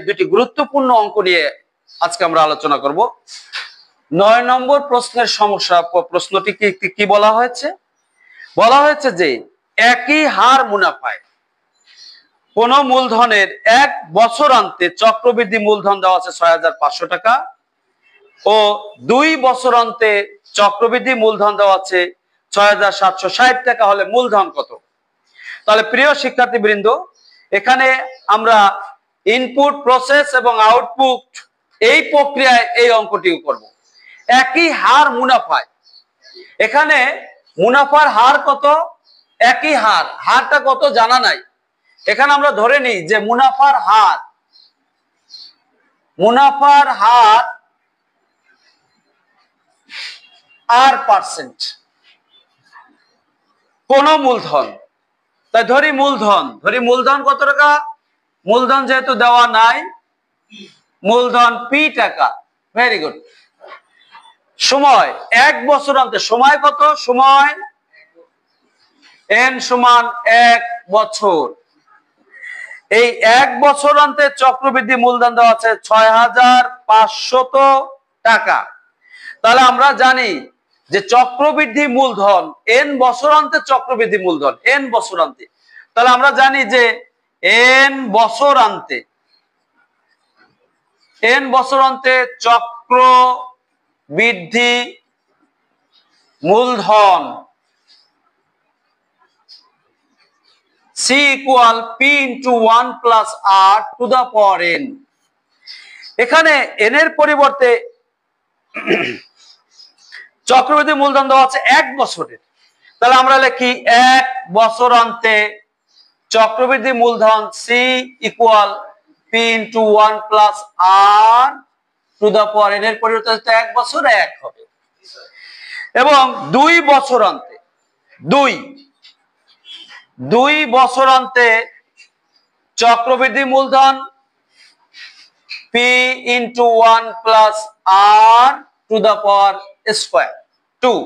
দুটি গুরুত্বপূর্ণ অঙ্ক নিয়ে আজকে আমরা আলোচনা করব। 9 নম্বর প্রশ্নের সমস্যা। প্রশ্নটি কি বলা হয়েছে? বলা হয়েছে যে একই হার মুনাফায় কোন মূলধনের 1 বছরান্তে চক্রবৃদ্ধি মূলধন দেওয়া আছে 6500 টাকা ও 2 বছরান্তে চক্রবৃদ্ধি মূলধন দেওয়া আছে 6760 টাকা হলে মূলধন কত? তাহলে প্রিয় শিক্ষার্থীবৃন্দ, এখানে আমরা ইনপুট, প্রসেস এবং আউটপুট এই প্রক্রিয়ায় এই অঙ্কটি করব। একই হার মুনাফায়, এখানে মুনাফার হার কত? একই হার, হারটা কত জানা নাই। এখানে আমরা ধরে নিই যে মুনাফার হার R%, কোন মূলধন, তাই ধরি মূলধন কত টাকা? মূলধন যেহেতু দেওয়া নাই, মূলধন P টাকা। Very good. সময় 1 বছরান্তে, সময় কত? সময় n সমান 1 বছর। এই 1 বছরান্তে চক্রবৃদ্ধি মূলধন দেওয়া আছে 6500 টাকা। তাহলে আমরা জানি যে চক্রবৃদ্ধি মূলধন n বছরান্তে, চক্রবৃদ্ধি মূলধন n বছরান্তে, তাহলে আমরা জানি যে n বছরান্তে চক্রবৃদ্ধি মূলধন C equal P into 1 plus R to the power n। এখানে n এর পরিবর্তে চক্রবৃদ্ধি মূলধন দেওয়া আছে 1 বছরের, তাহলে আমরা লিখি 1 বছরান্তে চক্রবৃদ্ধি মূলধন C equal P into 1 plus R to the power n এর পরিবর্তে 1 বছর 1 হবে। এবং 2 বছরান্তে, 2 বছরান্তে চক্রবৃদ্ধি মূলধন P into 1 plus R to the power square 2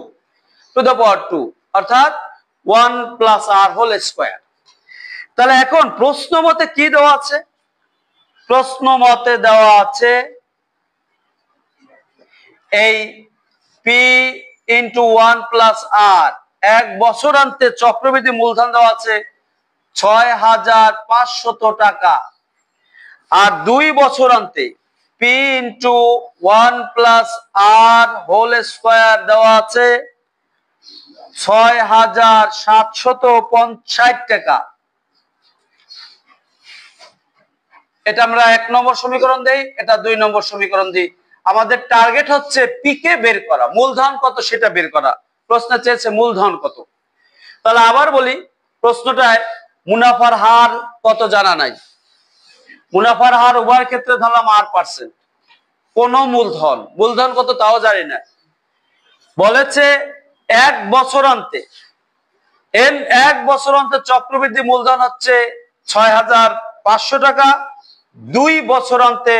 to the power 2, অর্থাৎ 1 plus R whole square। তাহলে এখন প্রশ্ন মতে কি দেওয়া আছে? প্রশ্ন মতে দেওয়া আছে এই P into 1 plus R 1 বছরান্তে চক্রবৃদ্ধি মূলধন দেওয়া আছে 6500 টাকা, আর 2 বছরান্তে P into 1 plus R whole square দেওয়া আছে 6750 টাকা। এটা আমরা 1 নম্বর সমীকরণ দেই, এটা 2 নম্বর সমীকরণ দিই। আমাদের টার্গেট হচ্ছে পি কে বের করা, মূলধন কত সেটা বের করা। প্রশ্ন চেয়েছে মূলধন কত। তাহলে আবার বলি, প্রশ্নটায় মুনাফার হার কত জানা নাই। মুনাফার হার উভয় ক্ষেত্রে ধরলাম R%, কোন মূলধন কত তাও জানি না। বলেছে 1 বছরান্তে, 1 বছরান্তে চক্রবৃদ্ধি মূলধন হচ্ছে 6500 টাকা, 2 বছরান্তে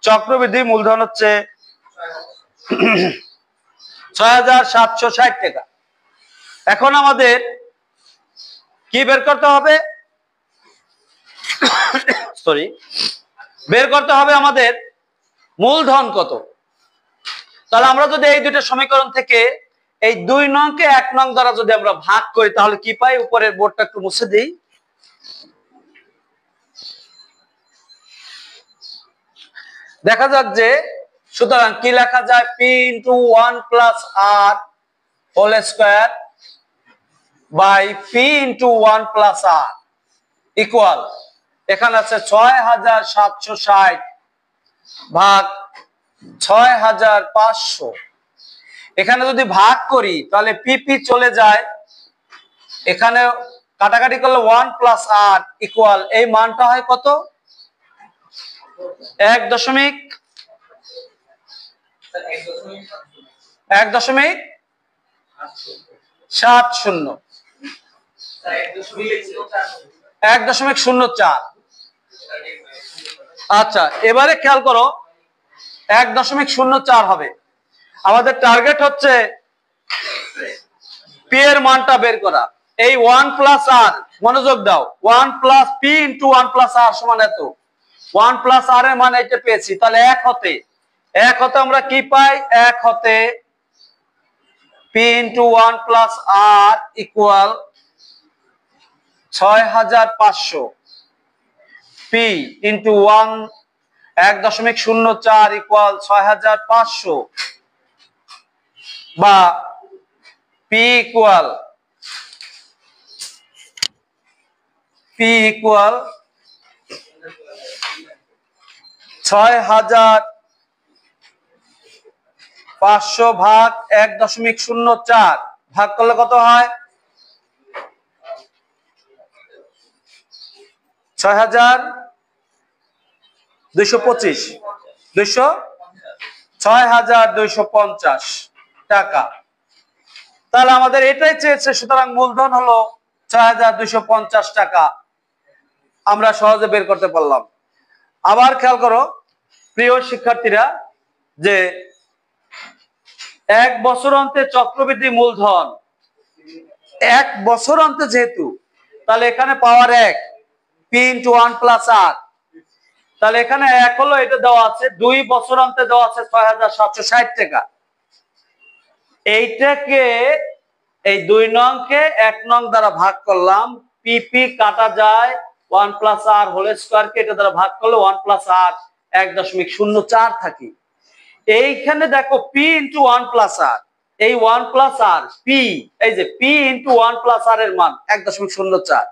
চক্রবৃদ্ধি মূলধন হচ্ছে 6760 টাকা। এখন আমাদের কি বের করতে হবে? বের করতে হবে আমাদের মূলধন কত। তাহলে আমরা যদি এই দুটো সমীকরণ থেকে এই 2 নংকে 1 নং দ্বারা যদি আমরা ভাগ করি তাহলে কি পাই? উপরের বোর্ডটা একটু মুছে দিই। দেখা যাক যে, সুতরাং কি লেখা যায়? P into 1 plus R whole square by P into 1 plus R equal, এখানে আছে 6760 ভাগ 6500। এখানে যদি ভাগ করি তাহলে পিপি চলে যায়, এখানে কাটাকাটি করলে 1 plus R equal, এই মানটা হয় কত? 1.70। আচ্ছা, এবারে খেয়াল করো, 1.04 হবে। আমাদের টার্গেট হচ্ছে পি এর মানটা বের করা। এই 1 প্লাস আর, মনোযোগ দাও, 1 প্লাস পি ইন্টু 1 প্লাস আর সমান এত। 1 প্লাস আর এর মান এটা পেয়েছি, তাহলে এক হতে আমরা কি পাই? এক হতে p ইন্টু 1 প্লাস আর ইকুয়াল 6500, p ইন্টু 1.04 ইকুয়াল 6500, বা p ইকুয়াল 6500 ভাগ 1.04 ভাগ করলে কত হয়? 6250 টাকা। তাহলে আমাদের এটাই চেয়েছে, সুতরাং মূলধন হলো 6250 টাকা। আমরা সহজে বের করতে পারলাম। আবার খেয়াল করো প্রিয় শিক্ষার্থীরা, যে এক বছর অন্তে চক্রবৃদ্ধি মূলধন, এক বছর অন্তে যেহেতু, তাহলে এখানে পাওয়ার 1 p ইন্টু 1 প্লাস আর, তাহলে এখানে এক হলো, এটা দেওয়া আছে 2 বছর অন্তে দেওয়া আছে 6760 টাকা। এইটাকে এই 2 নংকে 1 নং দ্বারা ভাগ করলাম, পিপি কাটা যায় 1 প্লাস আর হোল স্কয়ার কে এটা দ্বারা ভাগ করলে 1 প্লাস আর 1.04 থাকে। এইখানে দেখো p ইন্টু 1 প্লাস আর, এই 1 প্লাস আর p, এই যে p ইন্টু 1 প্লাস আর এর মান 1.04,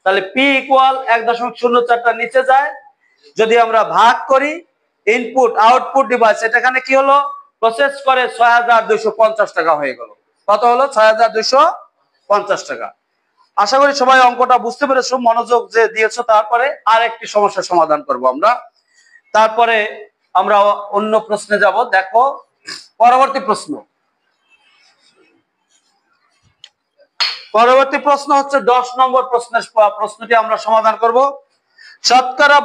তাহলে p ইকুয়াল 1.04টা নিচে যায়। যদি আমরা ভাগ করি ইনপুট আউটপুট ডিভাইস, এটাখানে কি হলো? প্রসেস করে 6250 টাকা হয়ে গেল। কত হলো? 6250 টাকা। আশা করি সবাই অঙ্কটা বুঝতে পেরেছো, মনোযোগ যে দিয়েছো। তারপরে আরেকটি সমস্যার সমাধান করব আমরা, তারপরে আমরা অন্য প্রশ্নে যাব। দেখো পরবর্তী প্রশ্ন, হচ্ছে 10 নম্বর প্রশ্নটি আমরা সমাধান করব। শতকরা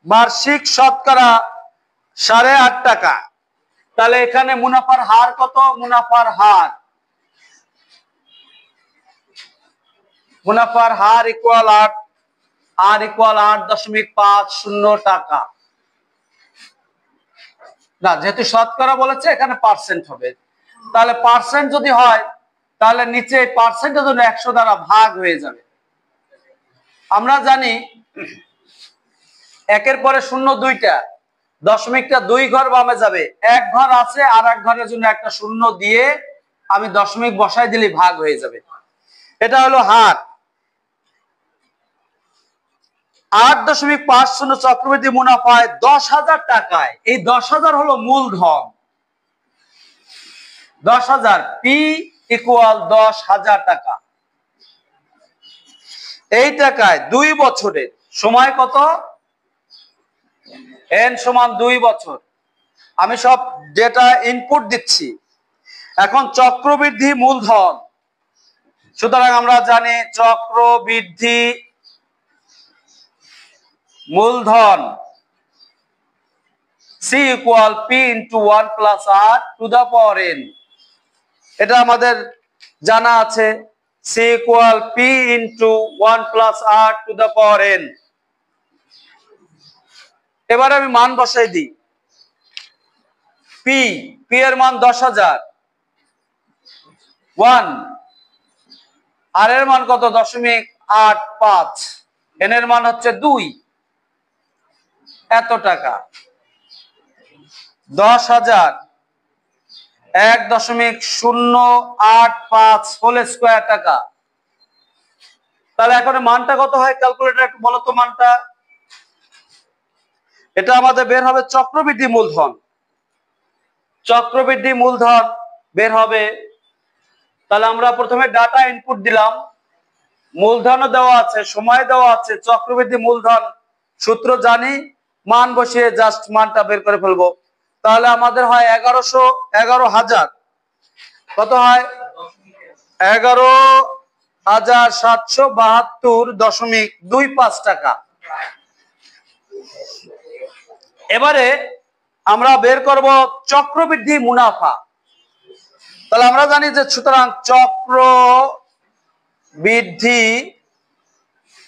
বার্ষিক শতকরা 8.5 টাকা। তাহলে এখানে মুনাফার হার কত? মুনাফার হার ইকুয়াল 8, আর ইকুয়াল 8.50 টাকা। না, যেহেতু শতকরা বলেছে এখানে পার্সেন্ট হবে, তাহলে পার্সেন্ট যদি হয় তাহলে নিচে পার্সেন্টের জন্য 100 দ্বারা ভাগ হয়ে যাবে। আমরা জানি একের পরে 0 2টা, দশমিকটা 2 ঘর বামে যাবে, এক ঘর আছে, আর এক ঘরের জন্য একটা 0 দিয়ে আমি দশমিক বসাই দিলে ভাগ হয়ে যাবে। এটা হলো হার। 8.50 চক্রবৃদ্ধি মুনাফায় 10,000 টাকায়, এই 10,000 হলো মূলধন। 10,000 p ইকুয়াল 10,000 টাকা। এই টাকায় 2 বছরের সময় কত? n সমান 2 বছর। আমি সব ডেটা ইনপুট দিচ্ছি। এখন চক্রবৃদ্ধি মূলধন, সুতরাং আমরা জানি চক্রবৃদ্ধি মূলধন c equal p into 1 plus r to the power n। এটা আমাদের জানা আছে, c equal p into 1 plus r to the power n। এবার আমি মান বসাই দিই। p এর মান 10,000, 1 আর এর মান কত? 0.85, n এর মান হচ্ছে 2, এত টাকা। 10,000 1.085 হোল স্কয়ার টাকা। তাহলে এখন মানটা কত হয়? ক্যালকুলেটর একটু বলো তো মানটা। এটা আমাদের বের হবে চক্রবৃদ্ধি মূলধন। চক্রবৃদ্ধি মূলধন বের হবে। তাহলে আমরা প্রথমে ডাটা ইনপুট দিলাম, মূলধনও দেওয়া আছে, সময় দেওয়া আছে। চক্রবৃদ্ধি মূলধন সূত্র জানি, মান বসিয়ে জাস্ট মানটা বের করে ফেলবো। তাহলে আমাদের হয় 11,000, কত হয়? 11,772.25 টাকা। এবারে আমরা বের করব চক্রবৃদ্ধি মুনাফা। তাহলে আমরা জানি যে সুতরাং চক্রবৃদ্ধি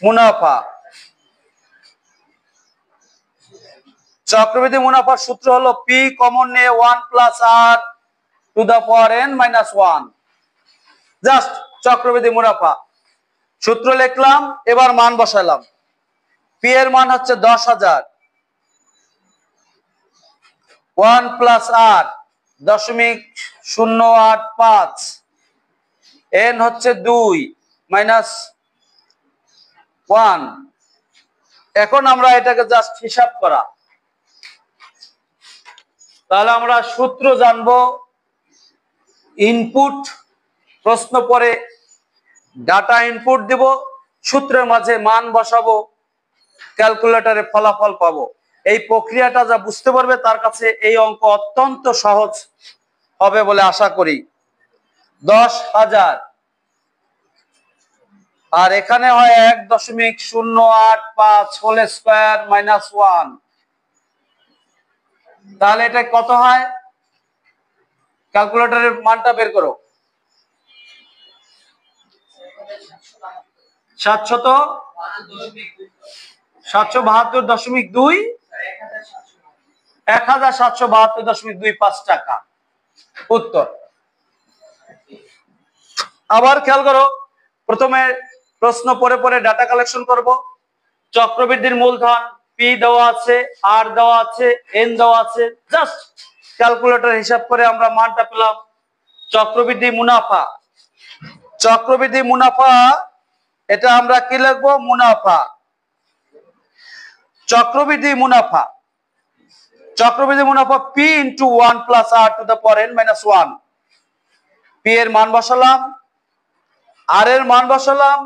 মুনাফা চক্রবৃদ্ধি মুনাফার সূত্র হলো পি কমন নিয়ে 1 plus R to the power n minus 1। Just চক্রবৃদ্ধি মুনাফা সূত্র লিখলাম, এবার মান বসালাম। পি এর মান হচ্ছে 10,000, 1 প্লাস আর 0.085, n হচ্ছে 2 মাইনাস 1। এখন আমরা এটাকে জাস্ট হিসাব করা, তাহলে আমরা সূত্র জানবো। ইনপুট প্রশ্ন পরে ডাটা ইনপুট দিব, সূত্রের মাঝে মান বসাবো, ক্যালকুলেটরে ফলাফল পাবো। এই প্রক্রিয়াটা যা বুঝতে পারবে তার কাছে এই অঙ্ক অত্যন্ত সহজ হবে বলে আশা করি। 10,000 আর এখানে হয় 1.085 হোল স্কয়ার মাইনাস 1, তাহলে এটা কত হয়? ক্যালকুলেটরের মানটা বের করো। 772.2 1772.25 টাকা উত্তর। আবার খেয়াল করো, প্রথমে প্রশ্ন পরে পরে ডাটা কালেকশন করব। চক্রবৃদ্ধির মূলধন পি দেওয়া আছে, আর দেওয়া আছে, এন দেওয়া আছে। জাস্ট ক্যালকুলেটর হিসাব করে আমরা মানটা পেলাম। চক্রবৃদ্ধি মুনাফা, চক্রবৃদ্ধি মুনাফা এটা আমরা কি লিখবো? মুনাফা। চক্রবৃদ্ধি মুনাফা, চক্রবৃদ্ধি মুনাফা P into 1 plus R to the power n minus 1। P এর মান বসালাম, আর এর মান বসালাম,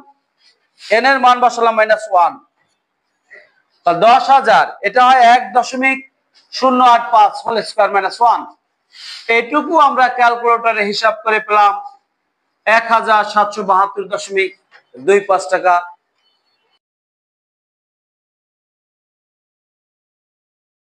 এন এর মান বসালাম মাইনাস 1। তাহলে 10,000 এটা হয় 1.085 হোল স্কয়ার মাইনাস 1। এইটুকু আমরা ক্যালকুলেটরে হিসাব করে পেলাম 1772.25 টাকা।